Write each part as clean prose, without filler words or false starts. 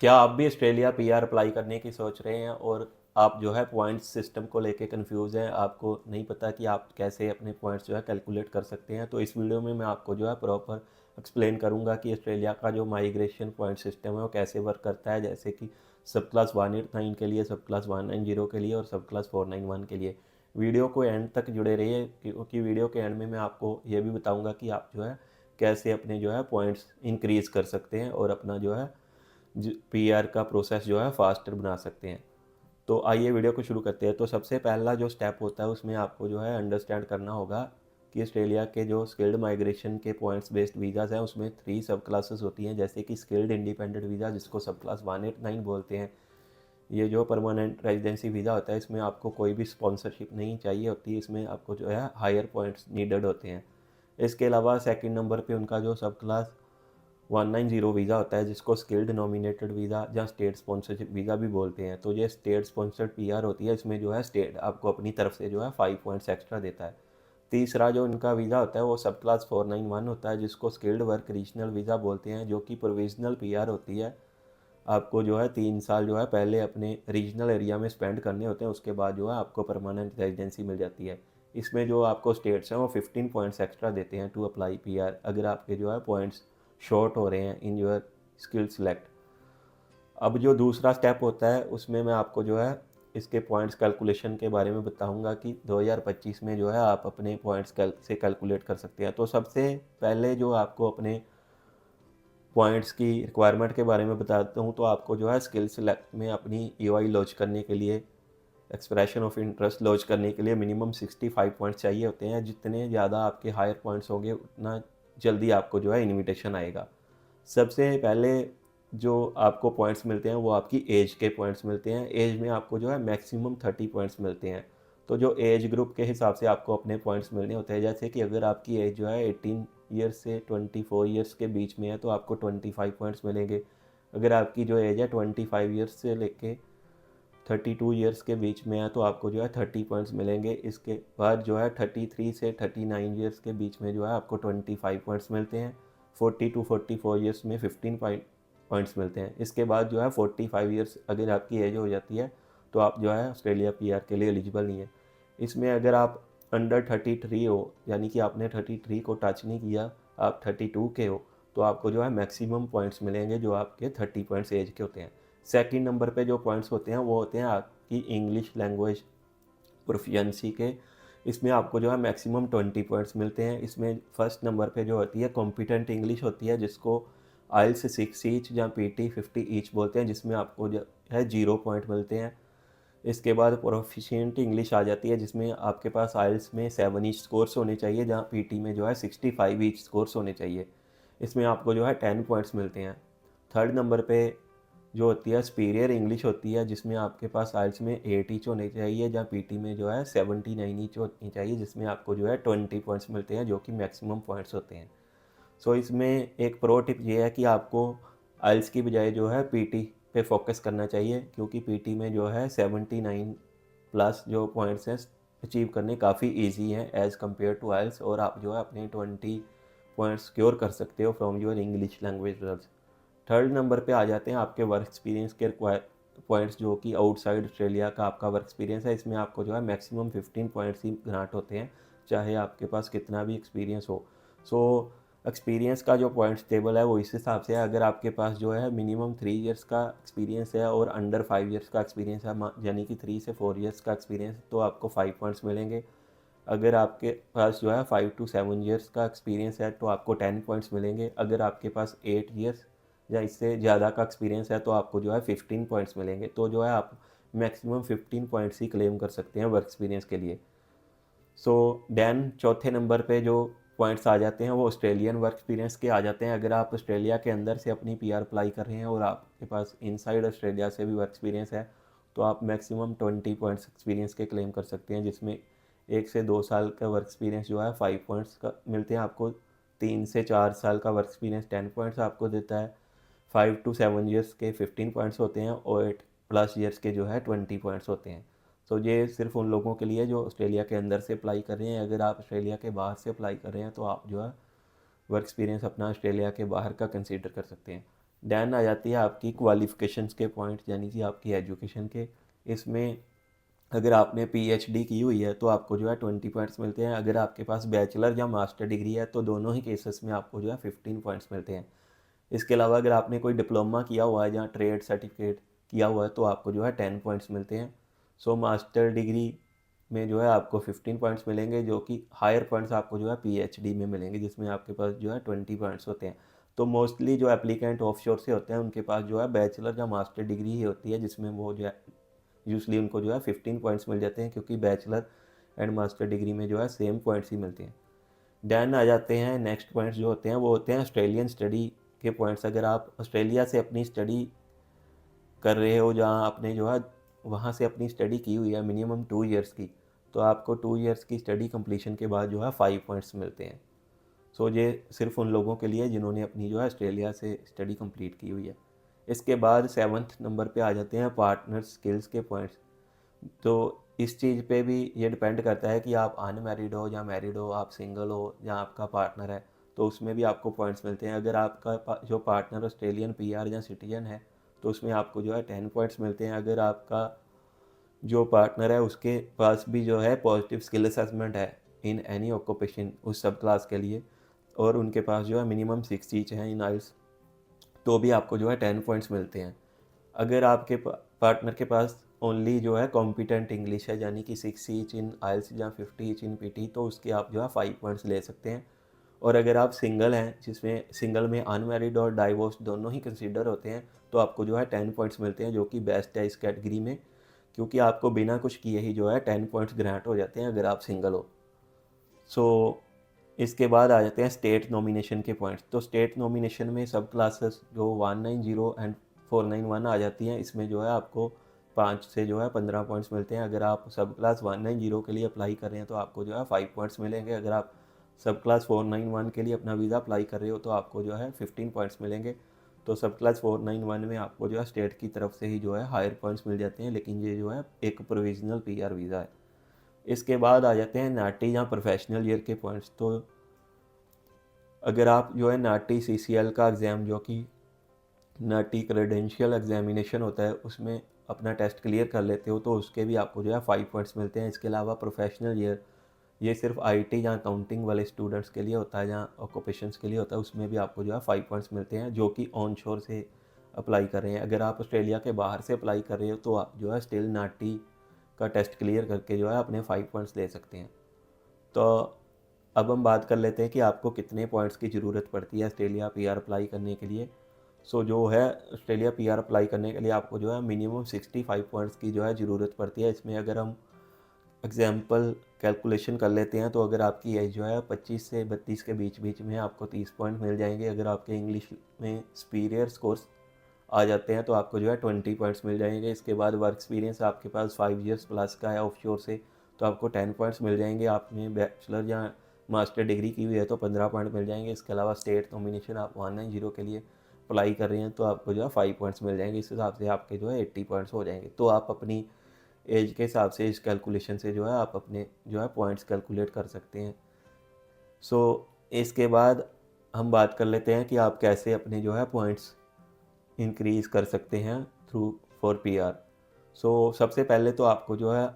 क्या आप भी ऑस्ट्रेलिया पीआर अप्लाई करने की सोच रहे हैं और आप जो है पॉइंट्स सिस्टम को लेके कंफ्यूज हैं, आपको नहीं पता कि आप कैसे अपने पॉइंट्स जो है कैलकुलेट कर सकते हैं, तो इस वीडियो में मैं आपको जो है प्रॉपर एक्सप्लेन करूंगा कि ऑस्ट्रेलिया का जो माइग्रेशन पॉइंट सिस्टम है वो कैसे वर्क करता है, जैसे कि सब क्लास 189 के लिए, सब क्लास 190 के लिए और सब क्लास 491 के लिए। वीडियो को एंड तक जुड़े रहिए, क्योंकि वीडियो के एंड में मैं आपको ये भी बताऊँगा कि आप जो है कैसे अपने जो है पॉइंट्स इंक्रीज़ कर सकते हैं और अपना जो है पीआर का प्रोसेस जो है फास्टर बना सकते हैं। तो आइए वीडियो को शुरू करते हैं। तो सबसे पहला जो स्टेप होता है उसमें आपको जो है अंडरस्टैंड करना होगा कि ऑस्ट्रेलिया के जो स्किल्ड माइग्रेशन के पॉइंट्स बेस्ड वीज़ाज़ हैं उसमें 3 सब क्लासेस होती हैं, जैसे कि स्किल्ड इंडिपेंडेंट वीज़ा जिसको सब क्लास 189 बोलते हैं। ये जो परमानेंट रेजिडेंसी वीज़ा होता है इसमें आपको कोई भी स्पॉन्सरशिप नहीं चाहिए होती, इसमें आपको जो है हायर पॉइंट्स नीडेड होते हैं। इसके अलावा सेकंड नंबर पे उनका जो सब क्लास 190 वीज़ा होता है जिसको स्किल्ड नॉमिनेटेड वीज़ा या स्टेट स्पॉन्सरशिप वीज़ा भी बोलते हैं। तो ये स्टेट स्पॉन्सर्ड पीआर होती है, इसमें जो है स्टेट आपको अपनी तरफ से जो है 5 पॉइंट्स एक्स्ट्रा देता है। तीसरा जो इनका वीज़ा होता है वो सब क्लास 491 होता है जिसको स्किल्ड वर्क रीजनल वीज़ा बोलते हैं, जो कि प्रोविजनल पीआर होती है। आपको जो है 3 साल जो है पहले अपने रीजनल एरिया में स्पेंड करने होते हैं, उसके बाद जो है आपको परमानेंट रेजिडेंसी मिल जाती है। इसमें जो आपको स्टेट्स हैं वो 15 पॉइंट्स एक्स्ट्रा देते हैं टू अप्लाई पीआर, अगर आपके जो है पॉइंट्स शॉर्ट हो रहे हैं इन योर स्किल सेलेक्ट। अब जो दूसरा स्टेप होता है उसमें मैं आपको जो है इसके पॉइंट्स कैलकुलेशन के बारे में बताऊंगा कि 2025 में जो है आप अपने पॉइंट्स से कैलकुलेट कर सकते हैं। तो सबसे पहले जो आपको अपने पॉइंट्स की रिक्वायरमेंट के बारे में बताता हूँ, तो आपको जो है स्किल सेलेक्ट में अपनी ईओआई लॉन्च करने के लिए, एक्सप्रेशन ऑफ इंटरेस्ट लॉन्च करने के लिए मिनिमम 65 पॉइंट्स चाहिए होते हैं। जितने ज़्यादा आपके हायर पॉइंट्स होंगे उतना जल्दी आपको जो है इनविटेशन आएगा। सबसे पहले जो आपको पॉइंट्स मिलते हैं वो आपकी एज के पॉइंट्स मिलते हैं। एज में आपको जो है मैक्सिमम 30 पॉइंट्स मिलते हैं। तो जो एज ग्रुप के हिसाब से आपको अपने पॉइंट्स मिलने होते हैं, जैसे कि अगर आपकी एज जो है 18 ईयर्स से 24 ईयर्स के बीच में है तो आपको 25 पॉइंट्स मिलेंगे। अगर आपकी जो एज है 25 ईयर्स से लेके 32 ईयर्स के बीच में है तो आपको जो है 30 पॉइंट्स मिलेंगे। इसके बाद जो है 33 से 39 ईयर्स के बीच में जो है आपको 25 पॉइंट्स मिलते हैं। 40 टू 44 ईयर्स में 15 पॉइंट्स मिलते हैं। इसके बाद जो है 45 ईयर्स अगर आपकी एज हो जाती है तो आप जो है ऑस्ट्रेलिया पीआर के लिए एलिजिबल नहीं है। इसमें अगर आप अंडर 33 हो, यानी कि आपने 33 को टच नहीं किया, आप 32 के हो, तो आपको जो है मैक्सिमम पॉइंट्स मिलेंगे जो आपके 30 पॉइंट्स एज के होते हैं। सेकंड नंबर पे जो पॉइंट्स होते हैं वो होते हैं आपकी इंग्लिश लैंग्वेज प्रोफिशिएंसी के। इसमें आपको जो है मैक्सिमम 20 पॉइंट्स मिलते हैं। इसमें फर्स्ट नंबर पे जो होती है कॉम्पिटेंट इंग्लिश होती है, जिसको आइल्स 6 ईच या पीटी 50 ईच बोलते हैं, जिसमें आपको जो है 0 पॉइंट मिलते हैं। इसके बाद प्रोफिशिएंट इंग्लिश आ जाती है, जिसमें आपके पास आइल्स में 7 ईच स्कोर्स होने चाहिए, जहाँ पीटी में जो है 65 ईच स्कोर्स होने चाहिए। इसमें आपको जो है 10 पॉइंट्स मिलते हैं। थर्ड नंबर पे जो होती है सुपीरियर इंग्लिश होती है, जिसमें आपके पास आइल्स में 8 ईच होने चाहिए, जहाँ पीटी में जो है 79 ईच होनी चाहिए, जिसमें आपको जो है 20 पॉइंट्स मिलते हैं, जो कि मैक्सिमम पॉइंट्स होते हैं। सो इसमें एक प्रो टिप ये है कि आपको आइल्स की बजाय जो है पीटी पे फोकस करना चाहिए, क्योंकि पीटी में जो है 79 प्लस जो पॉइंट्स हैं अचीव करने काफ़ी इजी हैं एज़ कम्पेयर टू आइल्स, और आप जो है अपने 20 पॉइंट्स सिक्योर कर सकते हो from your English language results. Third number पे आ जाते हैं आपके वर्क एक्सपीरियंस के पॉइंट्स, जो कि आउटसाइड ऑस्ट्रेलिया का आपका वर्क एक्सपीरियंस है। इसमें आपको जो है मैक्सिमम 15 पॉइंट्स ही ग्रांट होते हैं, चाहे आपके पास कितना भी एक्सपीरियंस हो। सो एक्सपीरियंस का जो पॉइंट्स टेबल है वो इस हिसाब से है। अगर आपके पास जो है मिनिमम 3 ईयर्स का एक्सपीरियंस है और अंडर 5 ईयर्स का एक्सपीरियंस है, यानी कि 3 से 4 ईयर्स का एक्सपीरियंस, तो आपको 5 पॉइंट्स मिलेंगे। अगर आपके पास जो है 5 टू 7 ईयर्स का एक्सपीरियंस है तो आपको 10 पॉइंट्स मिलेंगे। अगर आपके पास 8 ईयर्स या इससे ज़्यादा का एक्सपीरियंस है तो आपको जो है 15 पॉइंट्स मिलेंगे। तो जो है आप मैक्सिमम 15 पॉइंट्स ही क्लेम कर सकते हैं वर्क एक्सपीरियंस के लिए। सो देन चौथे नंबर पे जो पॉइंट्स आ जाते हैं वो ऑस्ट्रेलियन वर्क एक्सपीरियंस के आ जाते हैं। अगर आप ऑस्ट्रेलिया के अंदर से अपनी पीआर अप्लाई कर रहे हैं और आपके पास इनसाइड ऑस्ट्रेलिया से भी वर्क एक्सपीरियंस है तो आप मैक्सिमम 20 पॉइंट्स एक्सपीरियंस के क्लेम कर सकते हैं, जिसमें 1 से 2 साल का वर्क एक्सपीरियंस जो है 5 पॉइंट्स का मिलते हैं आपको। 3 से 4 साल का वर्क एक्सपीरियंस 10 पॉइंट्स आपको देता है। 5 to 7 ईयर्स के 15 पॉइंट्स होते हैं और 8+ ईयर्स के जो है 20 पॉइंट्स होते हैं। तो ये सिर्फ उन लोगों के लिए जो ऑस्ट्रेलिया के अंदर से अप्लाई कर रहे हैं। अगर आप ऑस्ट्रेलिया के बाहर से अप्लाई कर रहे हैं तो आप जो है वर्क एक्सपीरियंस अपना ऑस्ट्रेलिया के बाहर का कंसीडर कर सकते हैं। देन आ जाती है आपकी क्वालिफ़िकेशंस के पॉइंट, यानी कि आपकी एजुकेशन के। इसमें अगर आपने पीएचडी की हुई है तो आपको जो है 20 पॉइंट्स मिलते हैं। अगर आपके पास बैचलर या मास्टर डिग्री है तो दोनों ही केसेस में आपको जो है 15 पॉइंट्स मिलते हैं। इसके अलावा अगर आपने कोई डिप्लोमा किया हुआ है या ट्रेड सर्टिफिकेट किया हुआ है तो आपको जो है 10 पॉइंट्स मिलते हैं। सो मास्टर डिग्री में जो है आपको 15 पॉइंट्स मिलेंगे, जो कि हायर पॉइंट्स आपको जो है पीएचडी में मिलेंगे, जिसमें आपके पास जो है 20 पॉइंट्स होते हैं। तो मोस्टली जो एप्लीकेंट ऑफशोर से होते हैं उनके पास जो है बैचलर या मास्टर डिग्री ही होती है, जिसमें वो जो है यूजली उनको जो है 15 पॉइंट्स मिल जाते हैं, क्योंकि बैचलर एंड मास्टर डिग्री में जो है सेम पॉइंट्स ही मिलते हैं। देन आ जाते हैं नेक्स्ट पॉइंट्स जो होते हैं, वो होते हैं ऑस्ट्रेलियन स्टडी के पॉइंट्स। अगर आप ऑस्ट्रेलिया से अपनी स्टडी कर रहे हो, जहाँ आपने जो है वहाँ से अपनी स्टडी की हुई है मिनिमम 2 ईयर्स की, तो आपको 2 ईयर्स की स्टडी कंप्लीशन के बाद जो है 5 पॉइंट्स मिलते हैं। सो ये सिर्फ उन लोगों के लिए जिन्होंने अपनी जो है ऑस्ट्रेलिया से स्टडी कंप्लीट की हुई है। इसके बाद 7th नंबर पे आ जाते हैं पार्टनर स्किल्स के पॉइंट्स। तो इस चीज़ पे भी ये डिपेंड करता है कि आप अनमैरिड हो या मैरिड हो, आप सिंगल हो या आपका पार्टनर है, तो उसमें भी आपको पॉइंट्स मिलते हैं। अगर आपका जो पार्टनर ऑस्ट्रेलियन पीआर या सिटीजन है तो उसमें आपको जो है 10 पॉइंट्स मिलते हैं। अगर आपका जो पार्टनर है उसके पास भी जो है पॉजिटिव स्किल असेसमेंट है इन एनी ऑक्यूपेशन उस सब क्लास के लिए, और उनके पास जो है मिनिमम 6 ईच हैं इन आइल्स, तो भी आपको जो है 10 पॉइंट्स मिलते हैं। अगर आपके पार्टनर के पास ओनली जो है कॉम्पिटेंट इंग्लिश है, यानी कि 6 ईच इन आइल्स या 50 ईच इन पीटी, तो उसके आप जो है 5 पॉइंट्स ले सकते हैं। और अगर आप सिंगल हैं, जिसमें सिंगल में अनमैरिड और डाइवोर्स दोनों ही कंसीडर होते हैं, तो आपको जो है 10 पॉइंट्स मिलते हैं, जो कि बेस्ट है इस कैटेगरी में, क्योंकि आपको बिना कुछ किए ही जो है 10 पॉइंट्स ग्रांट हो जाते हैं अगर आप सिंगल हो। सो इसके बाद आ जाते हैं स्टेट नॉमिनेशन के पॉइंट्स। तो स्टेट नॉमिनेशन में सब क्लासेस जो 190 एंड 491 आ जाती हैं, इसमें जो है आपको 5 से जो है 15 पॉइंट्स मिलते हैं। अगर आप सब क्लास 190 के लिए अप्लाई कर रहे हैं तो आपको जो है 5 पॉइंट्स मिलेंगे। अगर आप सब क्लास 491 के लिए अपना वीज़ा अप्लाई कर रहे हो तो आपको जो है 15 पॉइंट्स मिलेंगे। तो सब क्लास 491 में आपको जो है स्टेट की तरफ से ही जो है हायर पॉइंट्स मिल जाते हैं, लेकिन ये जो है एक प्रोविजनल पीआर वीज़ा है। इसके बाद आ जाते हैं नाटी या प्रोफेशनल ईयर के पॉइंट्स। तो अगर आप जो है नाटी सीसीएल का एग्ज़ाम, जो कि नाटी क्रेडेंशियल एग्जामिनेशन होता है, उसमें अपना टेस्ट क्लियर कर लेते हो तो उसके भी आपको जो है 5 पॉइंट्स मिलते हैं। इसके अलावा प्रोफेशनल ईयर, ये सिर्फ आईटी या अकाउंटिंग वाले स्टूडेंट्स के लिए होता है या ऑक्यूपेशंस के लिए होता है, उसमें भी आपको जो है 5 पॉइंट्स मिलते हैं, जो कि ऑन शोर से अप्लाई कर रहे हैं। अगर आप ऑस्ट्रेलिया के बाहर से अप्लाई कर रहे हो तो आप जो है स्टिल नाटी का टेस्ट क्लियर करके जो है अपने 5 पॉइंट्स ले सकते हैं। तो अब हम बात कर लेते हैं कि आपको कितने पॉइंट्स की ज़रूरत पड़ती है ऑस्ट्रेलिया पीआर अप्लाई करने के लिए। सो जो है ऑस्ट्रेलिया पीआर अप्लाई करने के लिए आपको जो है मिनिमम 65 पॉइंट्स की जो है ज़रूरत पड़ती है। इसमें अगर हम एग्जाम्पल कैलकुलेशन कर लेते हैं तो अगर आपकी एज जो है 25 से 32 के बीच बीच में आपको 30 पॉइंट मिल जाएंगे। अगर आपके इंग्लिश में सुपीरियर स्कोर्स आ जाते हैं तो आपको जो है 20 पॉइंट्स मिल जाएंगे। इसके बाद वर्क एक्सपीरियंस आपके पास 5 ईयर्स प्लस का है ऑफशोर से, तो आपको 10 पॉइंट्स मिल जाएंगे। आपने बैचलर या मास्टर डिग्री की हुई है तो 15 पॉइंट मिल जाएंगे। इसके अलावा स्टेट नॉमिनेशन आप 190 के लिए अप्लाई कर रहे हैं तो आपको जो है 5 पॉइंट्स मिल जाएंगे। इस हिसाब से आपके जो है 80 पॉइंट्स हो जाएंगे। तो आप अपनी एज के हिसाब से इस कैलकुलेशन से जो है आप अपने जो है पॉइंट्स कैलकुलेट कर सकते हैं। सो इसके बाद हम बात कर लेते हैं कि आप कैसे अपने जो है पॉइंट्स इंक्रीज़ कर सकते हैं थ्रू फॉर पीआर। सो सबसे पहले तो आपको जो है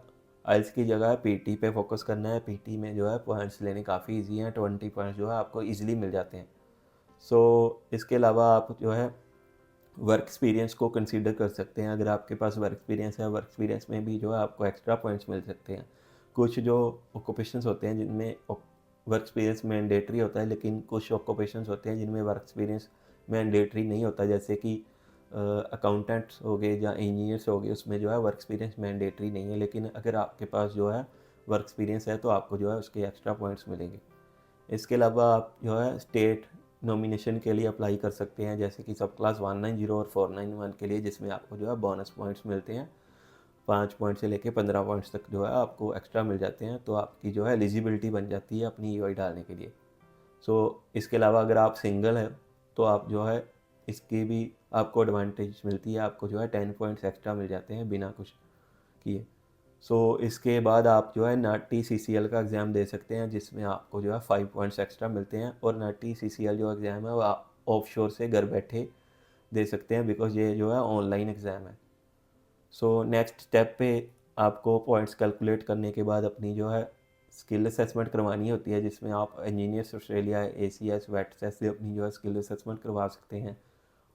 आइल्स की जगह पीटी पे फोकस करना है। पीटी में जो है पॉइंट्स लेने काफ़ी इजी हैं, 20 पॉइंट्स जो है आपको इजीली मिल जाते हैं। सो इसके अलावा आप जो है वर्क एक्सपीरियंस को कंसीडर कर सकते हैं। अगर आपके पास वर्क एक्सपीरियंस है, वर्क एक्सपीरियंस में भी जो है आपको एक्स्ट्रा पॉइंट्स मिल सकते हैं। कुछ जो ऑक्यूपेशंस होते हैं जिनमें वर्क एक्सपीरियंस मैंडेटरी होता है, लेकिन कुछ ऑक्यूपेशंस होते हैं जिनमें वर्क एक्सपीरियंस मैंडेटरी नहीं होता, जैसे कि अकाउंटेंट्स हो गए या इंजीनियर्स हो गए, उसमें जो है वर्क एक्सपीरियंस मैंडेटरी नहीं है। लेकिन अगर आपके पास जो है वर्क एक्सपीरियंस है तो आपको जो है उसके एक्स्ट्रा पॉइंट्स मिलेंगे। इसके अलावा आप जो है स्टेट नॉमिनेशन के लिए अप्लाई कर सकते हैं, जैसे कि सब क्लास 190 और 491 के लिए, जिसमें आपको जो है बोनस पॉइंट्स मिलते हैं। 5 पॉइंट से लेके 15 पॉइंट्स तक जो है आपको एक्स्ट्रा मिल जाते हैं, तो आपकी जो है एलिजिबिलिटी बन जाती है अपनी ईओआई डालने के लिए। सो इसके अलावा अगर आप सिंगल हैं तो आप जो है इसकी भी आपको एडवांटेज मिलती है, आपको जो है 10 पॉइंट्स एक्स्ट्रा मिल जाते हैं बिना कुछ किए। सो इसके बाद आप जो है नाटी सीसीएल का एग्ज़ाम दे सकते हैं, जिसमें आपको जो है 5 पॉइंट्स एक्स्ट्रा मिलते हैं। और नाटी सीसीएल जो एग्ज़ाम है वो ऑफ शोर से घर बैठे दे सकते हैं, बिकॉज ये जो है ऑनलाइन एग्ज़ाम है। सो नेक्स्ट स्टेप पे आपको पॉइंट्स कैलकुलेट करने के बाद अपनी जो है स्किल असेसमेंट करवानी होती है, जिसमें आप इंजीनियर्स ऑस्ट्रेलिया, ACS, वेटसेस से अपनी जो है स्किल असेसमेंट करवा सकते हैं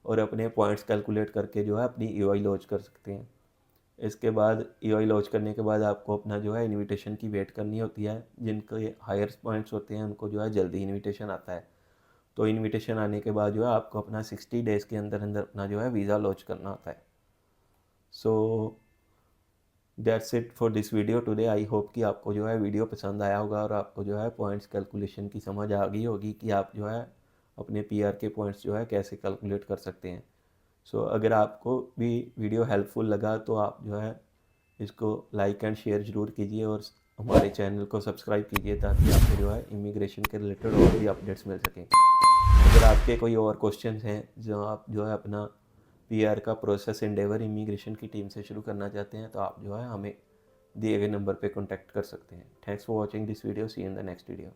और अपने पॉइंट्स कैलकुलेट करके जो है अपनी EOI लॉन्च कर सकते हैं। इसके बाद EOI लॉन्च करने के बाद आपको अपना जो है इनविटेशन की वेट करनी होती है। जिनके हायर पॉइंट्स होते हैं उनको जो है जल्दी इनविटेशन आता है। तो इनविटेशन आने के बाद जो है आपको अपना 60 डेज़ के अंदर अंदर अपना जो है वीज़ा लॉन्च करना होता है। So that's it for this video today. I hope कि आपको जो है वीडियो पसंद आया होगा और आपको जो है पॉइंट्स कैलकुलेशन की समझ आ गई होगी कि आप जो है अपने PR के पॉइंट्स जो है कैसे कैलकुलेट कर सकते हैं। सो अगर आपको भी वीडियो हेल्पफुल लगा तो आप जो है इसको लाइक एंड शेयर ज़रूर कीजिए और हमारे चैनल को सब्सक्राइब कीजिए, ताकि आपको जो है इमिग्रेशन के रिलेटेड और भी अपडेट्स मिल सकें। अगर आपके कोई और क्वेश्चंस हैं जो आप जो है अपना PR का प्रोसेस एंडेवर इमिग्रेशन की टीम से शुरू करना चाहते हैं, तो आप जो है हमें दिए गए नंबर पे कॉन्टैक्ट कर सकते हैं। Thanks for watching this video, see you in the next video.